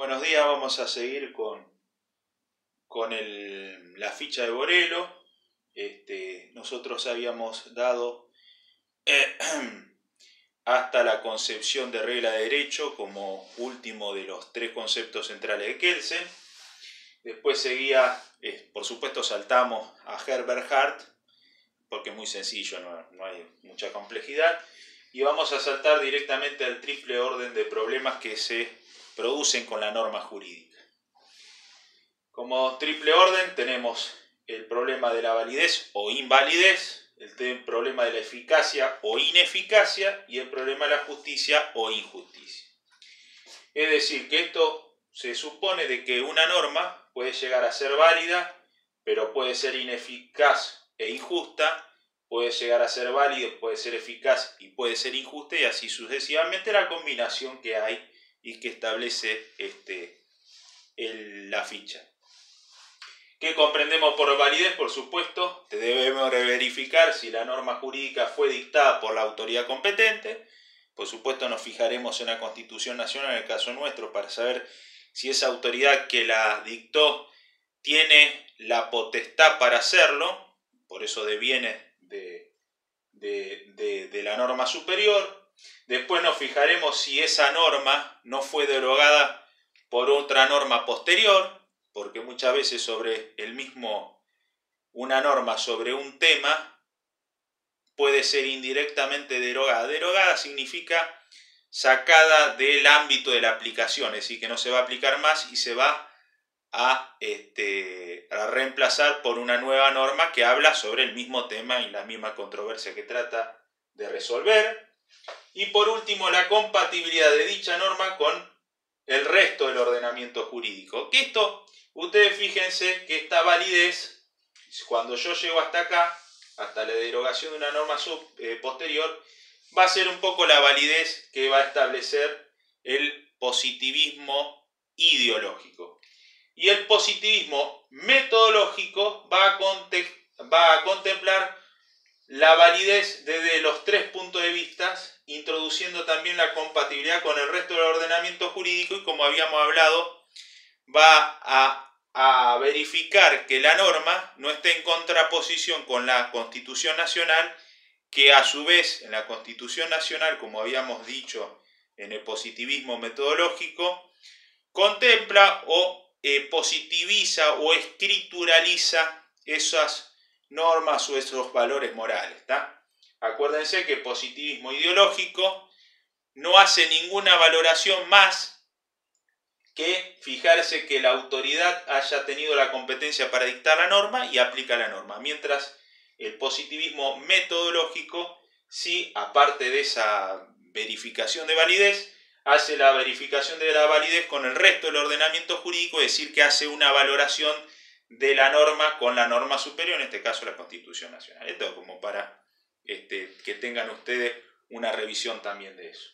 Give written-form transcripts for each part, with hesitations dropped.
Buenos días, vamos a seguir con la ficha de Borelo. Nosotros habíamos dado hasta la concepción de regla de derecho como último de los tres conceptos centrales de Kelsen. Después seguía, por supuesto saltamos a Herbert Hart, porque es muy sencillo, no hay mucha complejidad. Y vamos a saltar directamente al triple orden de problemas que se producen con la norma jurídica. Como triple orden tenemos el problema de la validez o invalidez, el problema de la eficacia o ineficacia y el problema de la justicia o injusticia. Es decir, que esto se supone de que una norma puede llegar a ser válida, pero puede ser ineficaz e injusta, puede llegar a ser válida, puede ser eficaz y puede ser injusta, y así sucesivamente la combinación que hay y que establece la ficha. ¿Qué comprendemos por validez? Por supuesto, debemos verificar si la norma jurídica fue dictada por la autoridad competente. Por supuesto, nos fijaremos en la Constitución Nacional, en el caso nuestro, para saber si esa autoridad que la dictó tiene la potestad para hacerlo, por eso deviene de la norma superior. Después nos fijaremos si esa norma no fue derogada por otra norma posterior, porque muchas veces sobre una norma sobre un tema puede ser indirectamente derogada. Derogada significa sacada del ámbito de la aplicación, es decir, que no se va a aplicar más y se va a reemplazar por una nueva norma que habla sobre el mismo tema y la misma controversia que trata de resolver. Y por último, la compatibilidad de dicha norma con el resto del ordenamiento jurídico. Que esto, ustedes fíjense que esta validez, cuando yo llego hasta acá, hasta la derogación de una norma posterior, va a ser un poco la validez que va a establecer el positivismo ideológico. Y el positivismo metodológico va a contemplar la validez desde los tres puntos de vista, introduciendo también la compatibilidad con el resto del ordenamiento jurídico, y como habíamos hablado, va a verificar que la norma no esté en contraposición con la Constitución Nacional, que a su vez en la Constitución Nacional, como habíamos dicho en el positivismo metodológico, contempla o positiviza o escrituraliza esas normas o esos valores morales, ¿tá? Acuérdense que el positivismo ideológico no hace ninguna valoración más que fijarse que la autoridad haya tenido la competencia para dictar la norma y aplica la norma, mientras el positivismo metodológico, sí, aparte de esa verificación de validez, hace la verificación de la validez con el resto del ordenamiento jurídico, es decir, que hace una valoración de la norma con la norma superior, en este caso la Constitución Nacional. Esto como para que tengan ustedes una revisión también de eso.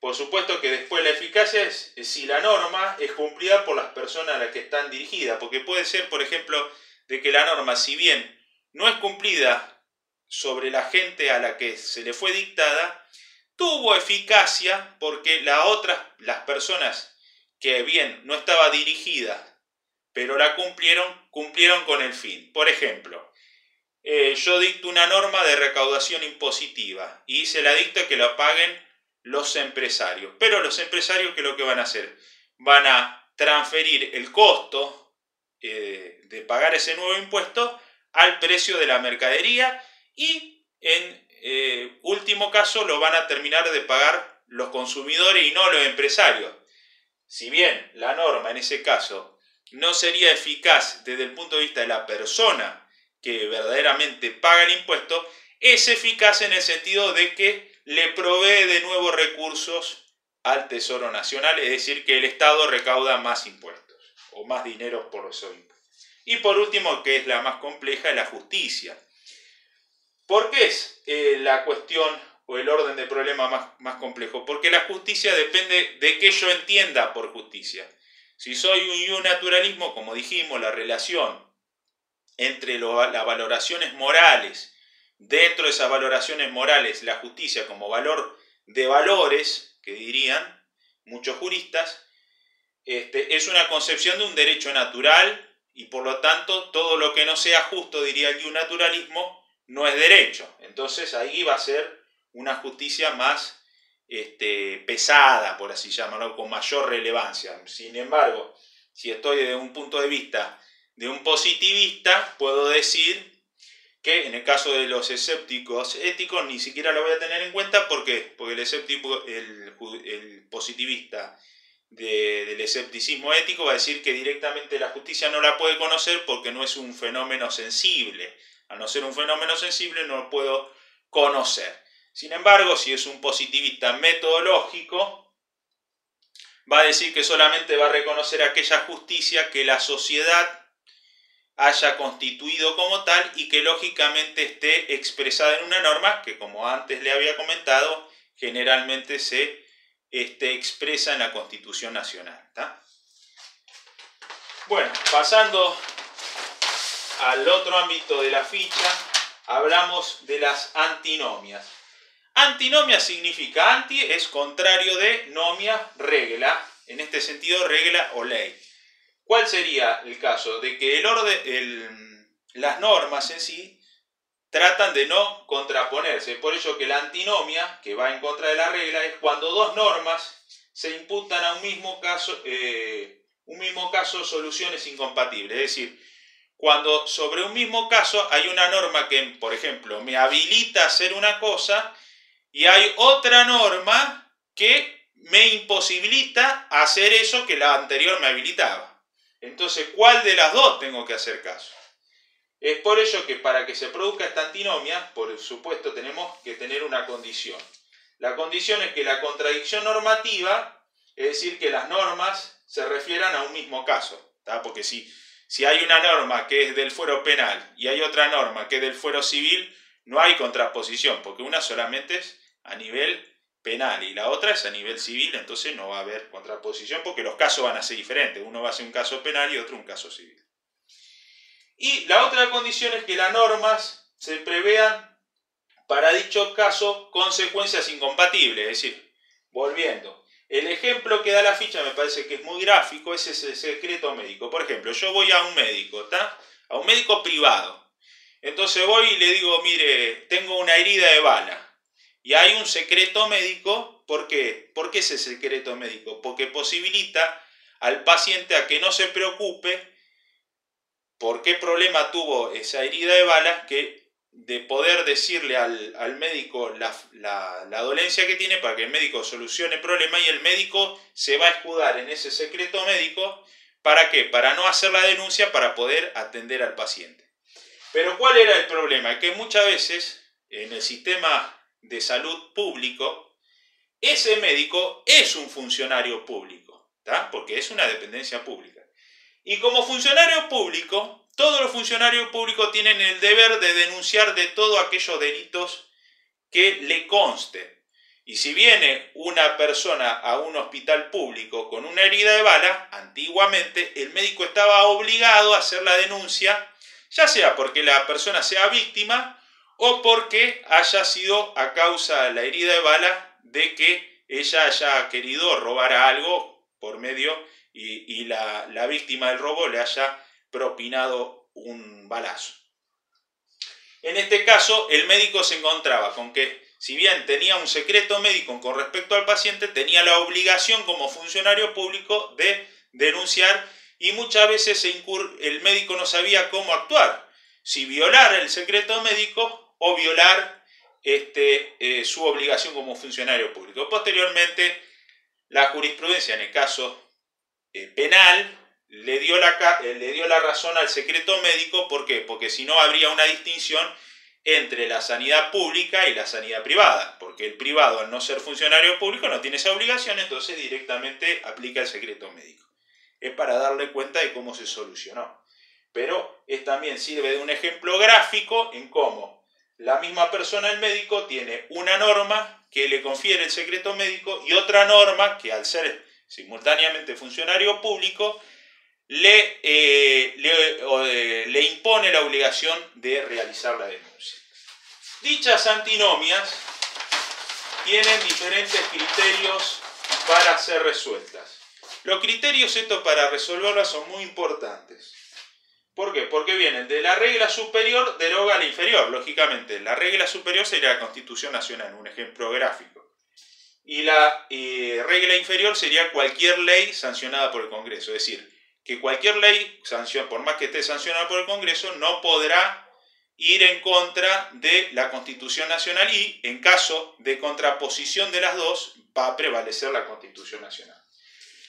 Por supuesto que después la eficacia es si la norma es cumplida por las personas a las que están dirigidas, porque puede ser, por ejemplo, de que la norma, si bien no es cumplida sobre la gente a la que se le fue dictada, tuvo eficacia porque las personas que bien no estaba dirigida, pero la cumplieron con el fin. Por ejemplo, yo dicto una norma de recaudación impositiva y se la dicto que la paguen los empresarios. Pero los empresarios, ¿qué es lo que van a hacer? Van a transferir el costo de pagar ese nuevo impuesto al precio de la mercadería y en último caso lo van a terminar de pagar los consumidores y no los empresarios. Si bien la norma en ese caso no sería eficaz desde el punto de vista de la persona que verdaderamente paga el impuesto, es eficaz en el sentido de que le provee de nuevos recursos al Tesoro Nacional, es decir, que el Estado recauda más impuestos o más dinero por esos impuestos. Y por último, que es la más compleja, es la justicia. ¿Por qué es la cuestión o el orden de problema más complejo? Porque la justicia depende de qué yo entienda por justicia. Si soy un naturalismo, como dijimos, la relación entre las valoraciones morales, dentro de esas valoraciones morales, la justicia como valor de valores, que dirían muchos juristas, es una concepción de un derecho natural y por lo tanto todo lo que no sea justo, diría aquí un naturalismo, no es derecho. Entonces ahí va a ser una justicia más pesada, por así llamarlo, con mayor relevancia. Sin embargo, si estoy desde un punto de vista de un positivista, puedo decir que en el caso de los escépticos éticos ni siquiera lo voy a tener en cuenta. ¿Por qué? Porque el escéptico, el positivista del escepticismo ético va a decir que directamente la justicia no la puede conocer porque no es un fenómeno sensible. Al no ser un fenómeno sensible no lo puedo conocer. Sin embargo, si es un positivista metodológico, va a decir que solamente va a reconocer aquella justicia que la sociedad haya constituido como tal y que lógicamente esté expresada en una norma que, como antes le había comentado, generalmente se expresa en la Constitución Nacional. ¿Tá? Bueno, pasando al otro ámbito de la ficha, hablamos de las antinomias. Antinomia significa anti, es contrario de, nomia, regla. En este sentido, regla o ley. ¿Cuál sería el caso? De que las normas en sí tratan de no contraponerse. Por ello que la antinomia, que va en contra de la regla, es cuando dos normas se imputan a un mismo caso soluciones incompatibles. Es decir, cuando sobre un mismo caso hay una norma que, por ejemplo, me habilita a hacer una cosa y hay otra norma que me imposibilita hacer eso que la anterior me habilitaba. Entonces, ¿cuál de las dos tengo que hacer caso? Es por ello que para que se produzca esta antinomia, por supuesto, tenemos que tener una condición. La condición es que la contradicción normativa, es decir, que las normas se refieran a un mismo caso. ¿Tá? Porque si hay una norma que es del fuero penal y hay otra norma que es del fuero civil, no hay contraposición, porque una solamente es a nivel penal y la otra es a nivel civil, entonces no va a haber contraposición porque los casos van a ser diferentes. Uno va a ser un caso penal y otro un caso civil. Y la otra condición es que las normas se prevean para dicho caso consecuencias incompatibles. Es decir, volviendo, el ejemplo que da la ficha me parece que es muy gráfico, es ese secreto médico. Por ejemplo, yo voy a un médico, ¿tá? A un médico privado. Entonces voy y le digo, mire, tengo una herida de bala. Y hay un secreto médico. ¿Por qué? ¿Por qué ese secreto médico? Porque posibilita al paciente a que no se preocupe por qué problema tuvo esa herida de bala, que de poder decirle al médico la dolencia que tiene para que el médico solucione el problema, y el médico se va a escudar en ese secreto médico. ¿Para qué? Para no hacer la denuncia, para poder atender al paciente. Pero ¿cuál era el problema? Que muchas veces en el sistema de salud público, ese médico es un funcionario público, ¿tá? Porque es una dependencia pública. Y como funcionario público, todos los funcionarios públicos tienen el deber de denunciar de todos aquellos delitos que le consten. Y si viene una persona a un hospital público con una herida de bala, antiguamente el médico estaba obligado a hacer la denuncia, ya sea porque la persona sea víctima o porque haya sido a causa de la herida de bala de que ella haya querido robar algo por medio y la víctima del robo le haya propinado un balazo. En este caso, el médico se encontraba con que, si bien tenía un secreto médico con respecto al paciente, tenía la obligación como funcionario público de denunciar, y muchas veces el médico no sabía cómo actuar, si violar el secreto médico o violar su obligación como funcionario público. Posteriormente, la jurisprudencia en el caso penal le dio la razón al secreto médico. ¿Por qué? Porque si no habría una distinción entre la sanidad pública y la sanidad privada, porque el privado, al no ser funcionario público, no tiene esa obligación, entonces directamente aplica el secreto médico. Es para darle cuenta de cómo se solucionó. Pero también sirve de un ejemplo gráfico en cómo la misma persona, el médico, tiene una norma que le confiere el secreto médico y otra norma que, al ser simultáneamente funcionario público, le impone la obligación de realizar la denuncia. Dichas antinomias tienen diferentes criterios para ser resueltas. Los criterios estos para resolverlas son muy importantes. ¿Por qué? Porque vienen de la regla superior, deroga la inferior, lógicamente. La regla superior sería la Constitución Nacional, un ejemplo gráfico. Y la regla inferior sería cualquier ley sancionada por el Congreso. Es decir, que cualquier ley, por más que esté sancionada por el Congreso, no podrá ir en contra de la Constitución Nacional y, en caso de contraposición de las dos, va a prevalecer la Constitución Nacional.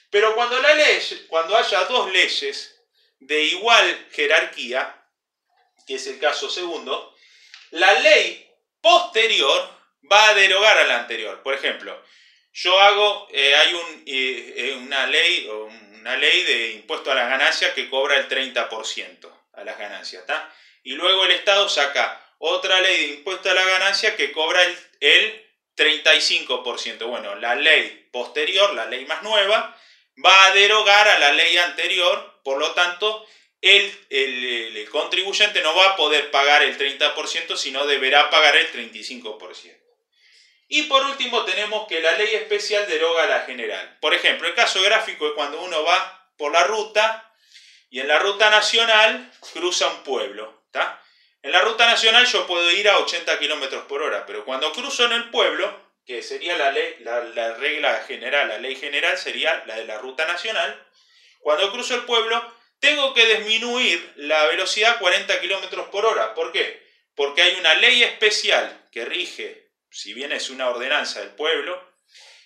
Pero cuando haya dos leyes de igual jerarquía, que es el caso segundo, la ley posterior va a derogar a la anterior. Por ejemplo, hay una ley de impuesto a las ganancias que cobra el 30% a las ganancias, ¿tá? Y luego el Estado saca otra ley de impuesto a la ganancia que cobra el 35%. Bueno, la ley posterior, la ley más nueva, va a derogar a la ley anterior, por lo tanto, el contribuyente no va a poder pagar el 30%, sino deberá pagar el 35%. Y por último tenemos que la ley especial deroga a la general. Por ejemplo, el caso gráfico es cuando uno va por la ruta y en la ruta nacional cruza un pueblo, ¿tá? En la ruta nacional yo puedo ir a 80 km por hora, pero cuando cruzo en el pueblo, que sería la regla general, la ley general sería la de la ruta nacional, cuando cruzo el pueblo tengo que disminuir la velocidad a 40 km por hora. ¿Por qué? Porque hay una ley especial que rige, si bien es una ordenanza del pueblo,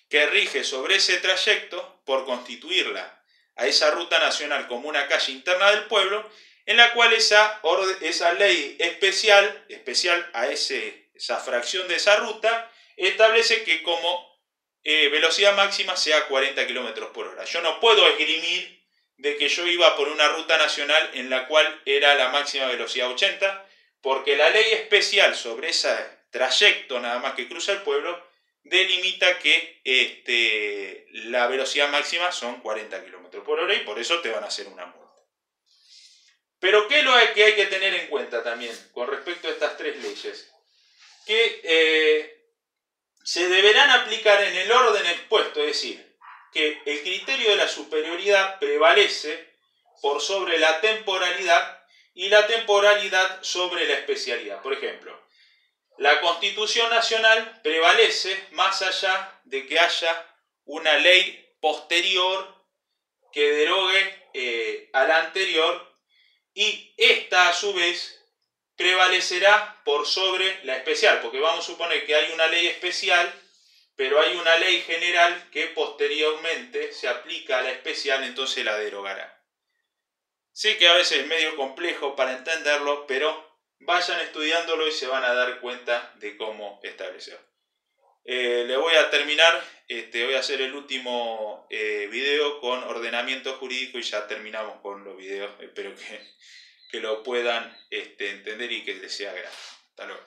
que rige sobre ese trayecto por constituirla a esa ruta nacional como una calle interna del pueblo, en la cual esa ley especial a esa fracción de esa ruta, establece que como velocidad máxima sea 40 km por hora. Yo no puedo esgrimir de que yo iba por una ruta nacional en la cual era la máxima velocidad 80, porque la ley especial sobre ese trayecto nada más que cruza el pueblo delimita que la velocidad máxima son 40 km por hora y por eso te van a hacer una multa. Pero ¿qué es lo que hay que tener en cuenta también con respecto a estas tres leyes? Que se deberán aplicar en el orden expuesto, es decir, que el criterio de la superioridad prevalece por sobre la temporalidad y la temporalidad sobre la especialidad. Por ejemplo, la Constitución Nacional prevalece más allá de que haya una ley posterior que derogue a la anterior, y esta a su vez prevalecerá por sobre la especial, porque vamos a suponer que hay una ley especial, pero hay una ley general que posteriormente se aplica a la especial, entonces la derogará. Sé que a veces es medio complejo para entenderlo, pero vayan estudiándolo y se van a dar cuenta de cómo establecerlo. Le voy a terminar, voy a hacer el último video con ordenamiento jurídico y ya terminamos con los videos. Espero que lo puedan entender y que les sea grato. Hasta luego.